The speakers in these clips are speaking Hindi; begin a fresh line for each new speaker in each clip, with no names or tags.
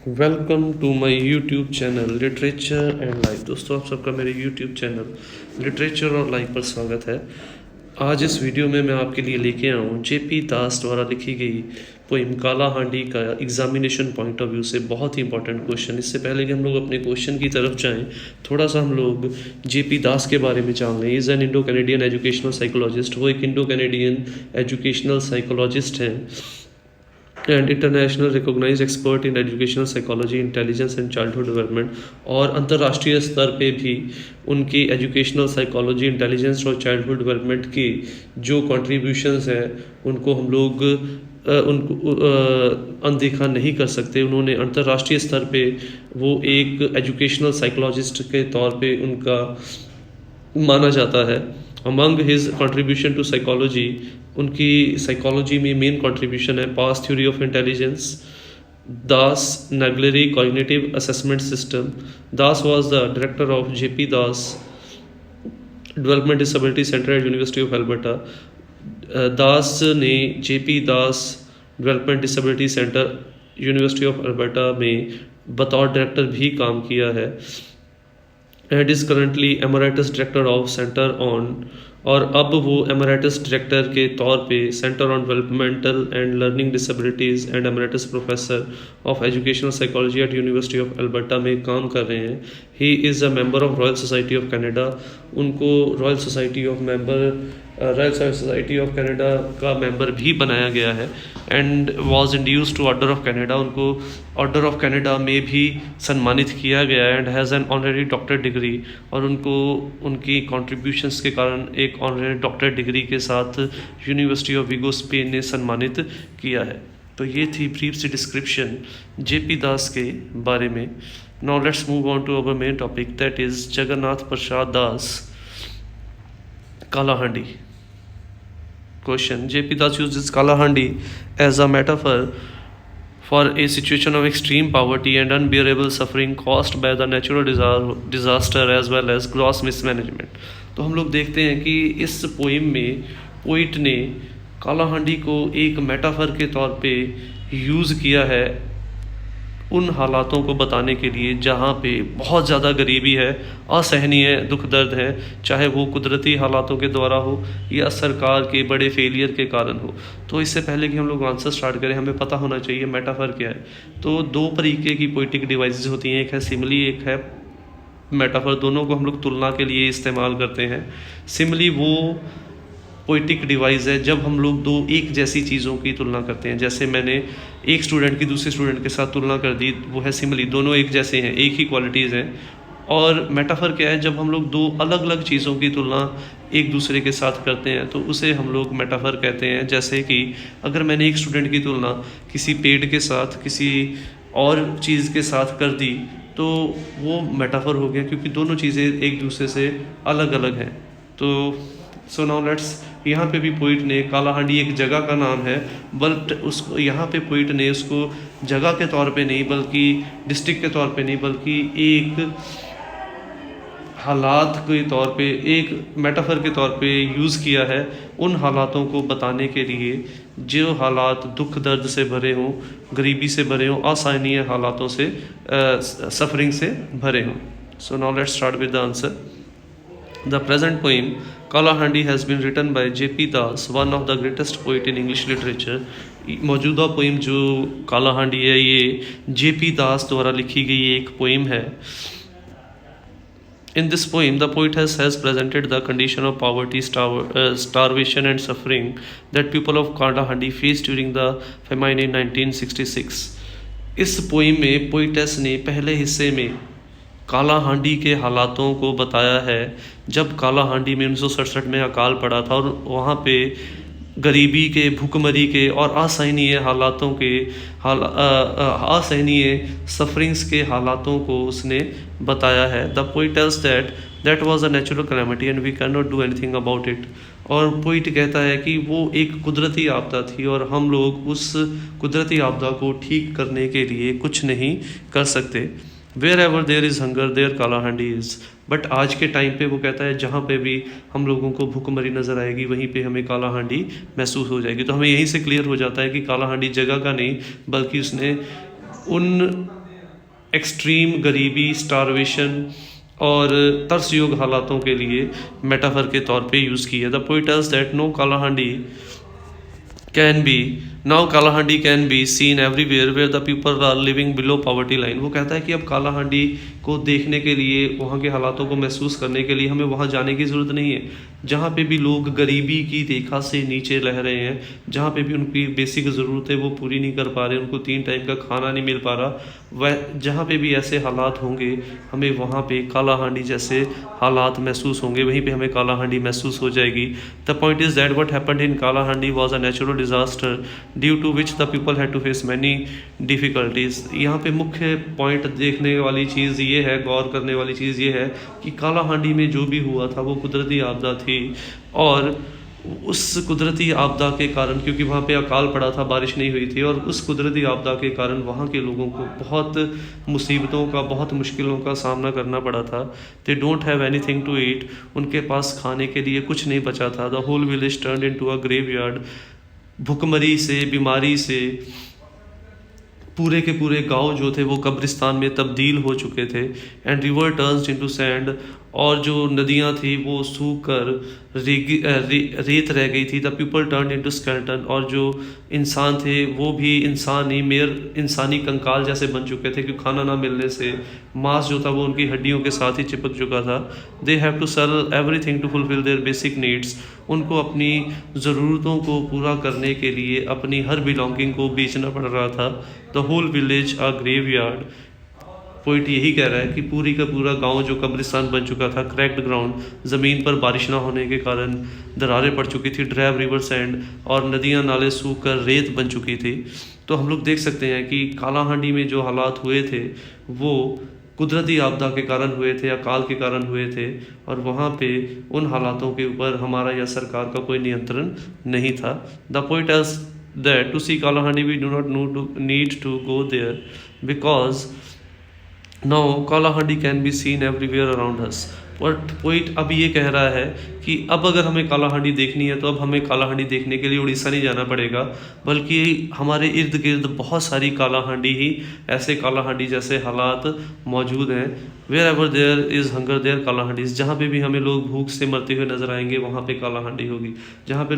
Welcome to my YouTube channel literature and life. दोस्तों, आप सबका मेरे यूट्यूब चैनल लिटरेचर और लाइफ पर स्वागत है। आज इस वीडियो में मैं आपके लिए लेके आया हूँ जेपी दास द्वारा लिखी गई पोइम काला हांडी का एग्जामिनेशन पॉइंट ऑफ व्यू से बहुत ही इंपॉर्टेंट क्वेश्चन। इससे पहले कि हम लोग अपने क्वेश्चन की तरफ जाएं, थोड़ा सा हम लोग जेपी दास के बारे में जान लें। Is an Indo Canadian educational psychologist. वो एक इंडो कैनेडियन एजुकेशनल साइकोलॉजिस्ट हैं and international recognised expert in educational psychology, intelligence and childhood development. और अंतर्राष्ट्रीय स्तर पे भी उनकी एजुकेशनल साइकोलॉजी, इंटेलिजेंस और चाइल्डहुड डेवलपमेंट की जो कंट्रीब्यूशंस हैं उनको हम लोग अनदेखा नहीं कर सकते। उन्होंने अंतर्राष्ट्रीय स्तर पे वो एक एजुकेशनल साइकोलॉजिस्ट के तौर पे उनका माना जाता है। Among his contribution to psychology, उनकी साइकोलॉजी में मेन कंट्रीब्यूशन है PASS theory of intelligence, Das Naglieri cognitive assessment system. Das was the director of JP Das development disability centre at University of Alberta. Das ने JP Das development disability centre University of Alberta में बतौर डायरेक्टर भी काम किया है and is currently emeritus director of centre on, और अब वो एमरेटस डायरेक्टर के तौर पे centre on developmental and learning disabilities and emeritus professor of educational psychology at University of Alberta में काम कर रहे हैं। He is a member of Royal Society of Canada. उनको रॉयल सोसाइटी ऑफ कनाडा का मेंबर भी बनाया गया है and was induced to Order of Canada. उनको ऑर्डर ऑफ कनाडा में भी सम्मानित किया गया and has an honorary doctor degree, और उनको उनकी कॉन्ट्रीब्यूशंस के कारण एक ऑनरेरी डॉक्टर डिग्री के साथ यूनिवर्सिटी ऑफ विगो स्पेन ने सम्मानित किया है। तो ये थी ब्रीफ सी डिस्क्रिप्शन जेपी दास के बारे में। Now let's move on to our main topic, that is Jagannath Prasad Das Kalahandi. Question: J.P. Das uses Kala Handi as a metaphor for a situation of extreme poverty and unbearable suffering caused by the natural disaster as well as gross mismanagement। तो हम लोग देखते हैं कि इस पोइम में पोइट ने काला हांडी को एक मेटाफर के तौर पे यूज़ किया है उन हालातों को बताने के लिए जहाँ पे बहुत ज़्यादा गरीबी है, असहनीय दुख दर्द है, चाहे वो कुदरती हालातों के द्वारा हो या सरकार के बड़े फेलियर के कारण हो। तो इससे पहले कि हम लोग आंसर स्टार्ट करें, हमें पता होना चाहिए मेटाफर क्या है। तो दो तरीके की पोइटिक डिवाइसेस होती हैं, एक है सिमिली, एक है मेटाफर। दोनों को हम लोग तुलना के लिए इस्तेमाल करते हैं। सिमिली वो पोइटिक डिवाइस है जब हम लोग दो एक जैसी चीज़ों की तुलना करते हैं। जैसे मैंने एक स्टूडेंट की दूसरे स्टूडेंट के साथ तुलना कर दी, वो है सिमिली, दोनों एक जैसे हैं, एक ही क्वालिटीज़ हैं। और मेटाफर क्या है, जब हम लोग दो अलग अलग चीज़ों की तुलना एक दूसरे के साथ करते हैं तो उसे हम लोग मेटाफर कहते हैं। जैसे कि अगर मैंने एक स्टूडेंट की तुलना किसी पेड़ के साथ, किसी और चीज़ के साथ कर दी तो वो मेटाफर हो गया, क्योंकि दोनों चीज़ें एक दूसरे से अलग अलग हैं। तो सो नाउ लेट्स, यहाँ पे भी पोइट ने काला हांडी एक जगह का नाम है, बट उसको यहाँ पे पोइट ने उसको जगह के तौर पे नहीं, बल्कि डिस्ट्रिक्ट के तौर पे नहीं, बल्कि एक हालात के तौर पे, एक मेटाफर के तौर पे यूज़ किया है उन हालातों को बताने के लिए जो हालात दुख दर्द से भरे हों, गरीबी से भरे हों, असहनीय हालातों से, सफरिंग से भरे हों। So now let's start with the answer. The present poem Kala Handi has been written by J.P. Das, one of the greatest poet in English literature। मौजूदा पोइम जो काला हांडी है ये J.P. दास द्वारा लिखी गई एक पोइम है। In this poem, the poet has presented the condition of poverty, starvation and suffering that people of Kala Handi faced during the famine in 1966। इस पोइम में पोइटेस ने पहले हिस्से में काला हांडी के हालातों को बताया है जब काला हांडी में 1967 में अकाल पड़ा था, और वहाँ पे गरीबी के, भूखमरी के और असहनीय हालातों के असहनीय सफरिंग्स के हालातों को उसने बताया है। The poet tells that was a natural calamity and we can not do anything about it. और पोइट कहता है कि वो एक कुदरती आपदा थी और हम लोग उस कुदरती आपदा को ठीक करने के लिए कुछ नहीं कर सकते। Wherever there is hunger there Kalahandi is. But आज के टाइम पे वो कहता है जहाँ पे भी हम लोगों को भूखमरी नज़र आएगी वहीं पे हमें काला हांडी महसूस हो जाएगी। तो हमें यहीं से क्लियर हो जाता है कि काला हांडी जगह का नहीं, बल्कि उसने उन एक्सट्रीम गरीबी, स्टारवेशन और तरसयोग हालातों के लिए मेटाफर के तौर पे यूज़ की है। The poet tells that no Kalahandi can be now Kalahandi can be seen everywhere where the people are living below poverty line. वो कहता है कि अब कालाहांडी को देखने के लिए, वहाँ के हालातों को महसूस करने के लिए हमें वहाँ जाने की ज़रूरत नहीं है। जहाँ पे भी लोग गरीबी की रेखा से नीचे रह रहे हैं, जहाँ पे भी उनकी बेसिक ज़रूरतें वो पूरी नहीं कर पा रहे, उनको 3 टाइम का खाना नहीं मिल पा रहा, वह जहाँ पे भी ऐसे हालात होंगे हमें वहाँ पे कालाहांडी जैसे हालात महसूस होंगे, वहीं पे हमें कालाहांडी महसूस हो जाएगी। The point is that what happened in Kalahandi was a natural disaster due to which the people had to face many difficulties. यहाँ पे मुख्य पॉइंट देखने वाली चीज़ ये है, गौर करने वाली चीज़ ये है कि कालाहांडी में जो भी हुआ था वो कुदरती आपदा थी, और उस कुदरती आपदा के कारण, क्योंकि वहाँ पे अकाल पड़ा था, बारिश नहीं हुई थी, और उस कुदरती आपदा के कारण वहाँ के लोगों को बहुत मुसीबतों का, बहुत मुश्किलों का सामना करना पड़ा था। They don't have anything to eat, उनके पास खाने के लिए कुछ नहीं बचा था। The whole village turned into a graveyard, भुखमरी से, बीमारी से पूरे के पूरे गांव जो थे वो कब्रिस्तान में तब्दील हो चुके थे। And river turns into sand, और जो नदियां थी वो सूख कर रेत रह गई थी। The people turn into skeleton, और जो इंसान थे वो भी इंसानी कंकाल जैसे बन चुके थे, क्योंकि खाना ना मिलने से मांस जो था वो उनकी हड्डियों के साथ ही चिपक चुका था। They have to sell everything to fulfil their basic needs, उनको अपनी ज़रूरतों को पूरा करने के लिए अपनी हर बिलोंगिंग को बेचना पड़ रहा था। The whole village a graveyard, poet यही कह रहा है कि पूरी का पूरा गांव जो कब्रिस्तान बन चुका था, क्रैक्ड ग्राउंड, ज़मीन पर बारिश ना होने के कारण दरारें पड़ चुकी थी, ड्राइव रिवर सैंड, और नदियां नाले सूख कर रेत बन चुकी थी। तो हम लोग देख सकते हैं कि कालाहांडी में जो हालात हुए थे वो कुदरती आपदा के कारण हुए थे, अकाल के कारण हुए थे, और वहाँ पे उन हालातों के ऊपर हमारा या सरकार का कोई नियंत्रण नहीं था। The poet tells that to see Kalahandi we do not need to go there because now Kalahandi can be seen everywhere around us. But poet अब ये कह रहा है कि अब अगर हमें कालाहांडी देखनी है तो अब हमें कालाहांडी देखने के लिए उड़ीसा नहीं जाना पड़ेगा, बल्कि हमारे इर्द गिर्द बहुत सारी कालाहांडी ही, ऐसे कालाहांडी जैसे हालात मौजूद हैं। Wherever there is hunger there Kalahandis, जहाँ पे भी हमें लोग भूख से मरते हुए नजर आएंगे वहाँ पे कालाहांडी होगी। जहाँ पे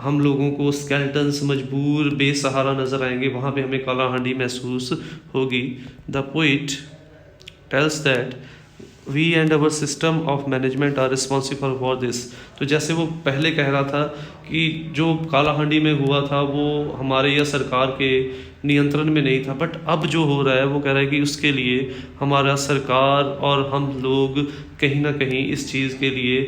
हम लोगों को स्केलेटन्स, मजबूर, बेसहारा नजर आएंगे वहाँ पे हमें कालाहांडी महसूस होगी। The poet tells that we and our system of management are responsible for this। तो जैसे वो पहले कह रहा था कि जो कालाहांडी में हुआ था वो हमारे या सरकार के नियंत्रण में नहीं था, बट अब जो हो रहा है वो कह रहा है कि उसके लिए हमारा सरकार और हम लोग कहीं ना कहीं इस चीज़ के लिए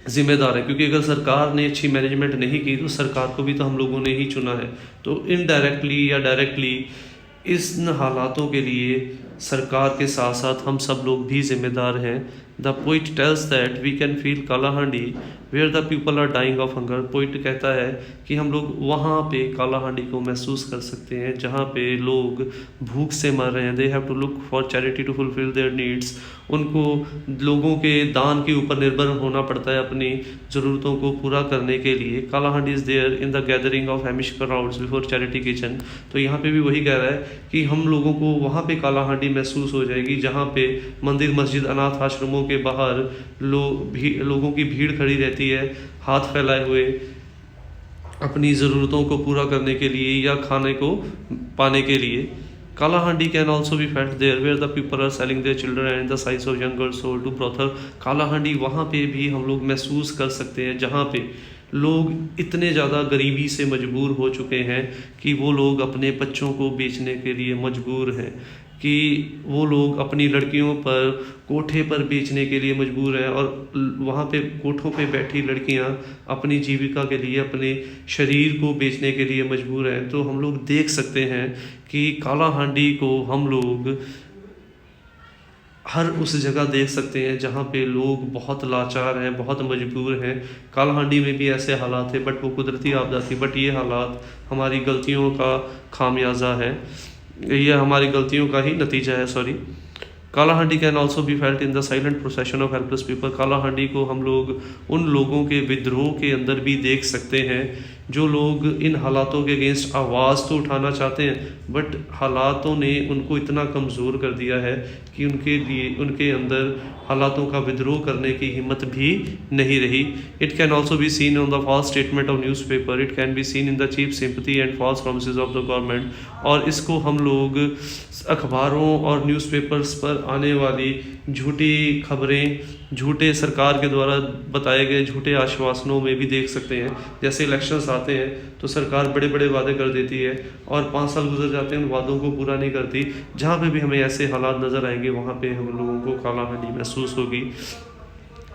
जिम्मेदार है, क्योंकि अगर सरकार ने अच्छी मैनेजमेंट नहीं की तो सरकार को भी तो हम लोगों ने ही चुना है। तो इनडायरेक्टली या डायरेक्टली इन हालातों के लिए सरकार के साथ साथ हम सब लोग भी जिम्मेदार हैं। The poet tells that we can feel Kalahandi where the people are dying of hunger. Poet कहता है कि हम लोग वहाँ पे कालाहांडी को महसूस कर सकते हैं जहाँ पे लोग भूख से मर रहे हैं। They have to look for charity to fulfil their needs. उनको लोगों के दान के ऊपर निर्भर होना पड़ता है अपनी ज़रूरतों को पूरा करने के लिए। Kalahandi is there in the gathering of famished crowds before charity kitchen. तो यहाँ पे भी वही कह रहा है कि हम लोगों को वहाँ पे कालाहांडी महसूस हो जाएगी जहाँ पे मंदिर, मस्जिद, अनाथ आश्रमों के बाहर लोगों की भीड़ खड़ी रहती है, हाथ फैलाए हुए अपनी ज़रूरतों को पूरा करने के लिए या खाने को पाने के लिए। Kalahandi can also be felt there where the people are selling their children and the size of young girls sold to brothel. Kalahandi वहाँ पे भी हम लोग महसूस कर सकते हैं जहाँ पे लोग इतने ज़्यादा गरीबी से मजबूर हो चुके हैं कि वो लोग अपने बच्चों को बेचने के लिए मजबूर हैं, कि वो लोग अपनी लड़कियों पर कोठे पर बेचने के लिए मजबूर हैं, और वहाँ पे कोठों पे बैठी लड़कियाँ अपनी जीविका के लिए अपने शरीर को बेचने के लिए मजबूर हैं। तो हम लोग देख सकते हैं कि कालाहांडी को हम लोग हर उस जगह देख सकते हैं जहाँ पे लोग बहुत लाचार हैं, बहुत मजबूर हैं। कालाहांडी में भी ऐसे हालात थे, बट वो कुदरती आपदा थी, बट ये हालात हमारी गलतियों का खामियाजा है, ये हमारी गलतियों का ही नतीजा है। Sorry. Kalahandi can also be felt in the silent procession of helpless people. Kalahandi को हम लोग उन लोगों के विद्रोह के अंदर भी देख सकते हैं जो लोग इन हालातों के अगेंस्ट आवाज़ तो उठाना चाहते हैं, बट हालातों ने उनको इतना कमज़ोर कर दिया है कि उनके अंदर हालातों का विद्रोह करने की हिम्मत भी नहीं रही। It can also be seen on the false statement of newspaper, it can be seen in the cheap sympathy and false promises of the government. और इसको हम लोग अखबारों और न्यूज़पेपर्स पर आने वाली झूठी खबरें, झूठे सरकार के द्वारा बताए गए झूठे आश्वासनों में भी देख सकते हैं। जैसे इलेक्शंस आते हैं तो सरकार बड़े बड़े वादे कर देती है और 5 साल गुजर जाते हैं, उन वादों को पूरा नहीं करती। जहाँ पे भी हमें ऐसे हालात नज़र आएंगे वहाँ पे हम लोगों को कालाहांडी महसूस होगी।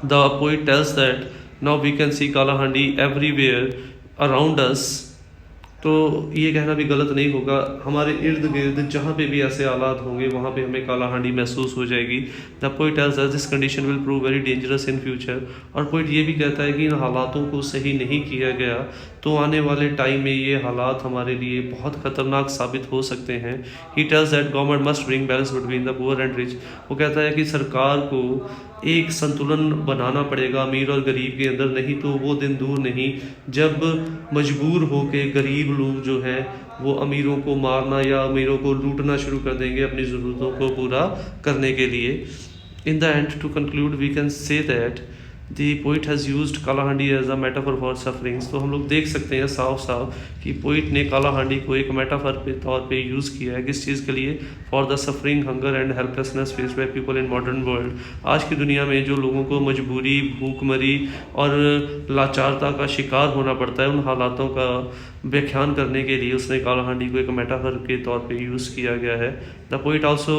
The poet tells that now we can see Kalahandi everywhere around us. तो ये कहना भी गलत नहीं होगा, हमारे इर्द गिर्द जहाँ पे भी ऐसे हालात होंगे वहाँ पे हमें कालाहांडी महसूस हो जाएगी। The poet tells us this condition will prove very dangerous in future. और पोइट ये भी कहता है कि इन हालातों को सही नहीं किया गया तो आने वाले टाइम में ये हालात हमारे लिए बहुत खतरनाक साबित हो सकते हैं। He tells that government must bring balance between the poor and rich. वो कहता है कि सरकार को एक संतुलन बनाना पड़ेगा अमीर और गरीब के अंदर, नहीं तो वो दिन दूर नहीं जब मजबूर होकर गरीब लोग जो हैं वो अमीरों को मारना या अमीरों को लूटना शुरू कर देंगे अपनी ज़रूरतों को पूरा करने के लिए। In the end to conclude we can say that the poet has used Kalahandi as a metaphor for sufferings. तो हम लोग देख सकते हैं साफ साफ कि पोइट ने कालाहांडी को एक मेटाफर के तौर पे यूज़ किया है। किस चीज़ के लिए? For the suffering, hunger and helplessness faced by people in modern world. आज की दुनिया में जो लोगों को मजबूरी, भूखमरी और लाचारता का शिकार होना पड़ता है, उन हालातों का व्याख्यान करने के लिए उसने कालाहांडी को एक मेटाफर के तौर पे यूज़ किया गया है। The poet also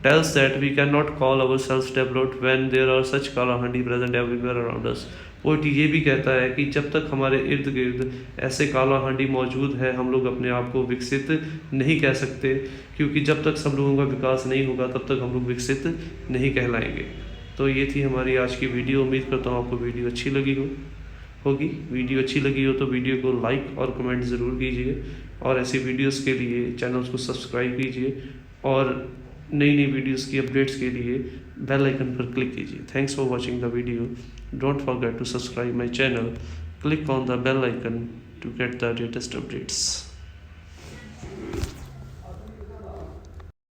tells that we cannot call ourselves developed when there are such Kalahandi present everywhere around us। Poet ये भी कहता है कि जब तक हमारे इर्द गिर्द ऐसे कालाहांडी मौजूद है हम लोग अपने आप को विकसित नहीं कह सकते, क्योंकि जब तक सब लोगों का विकास नहीं होगा तब तक हम लोग विकसित नहीं कहलाएंगे। तो ये थी हमारी आज की वीडियो। उम्मीद करता हूँ आपको वीडियो अच्छी लगी होगी। वीडियो अच्छी लगी हो तो वीडियो को लाइक और कमेंट ज़रूर कीजिए और ऐसी वीडियोस के लिए चैनल को सब्सक्राइब कीजिए और नई नई वीडियोस की अपडेट्स के लिए बेल आइकन पर क्लिक कीजिए। Thanks for watching the video. Don't forget to subscribe my channel, click on the bell icon to get the latest updates.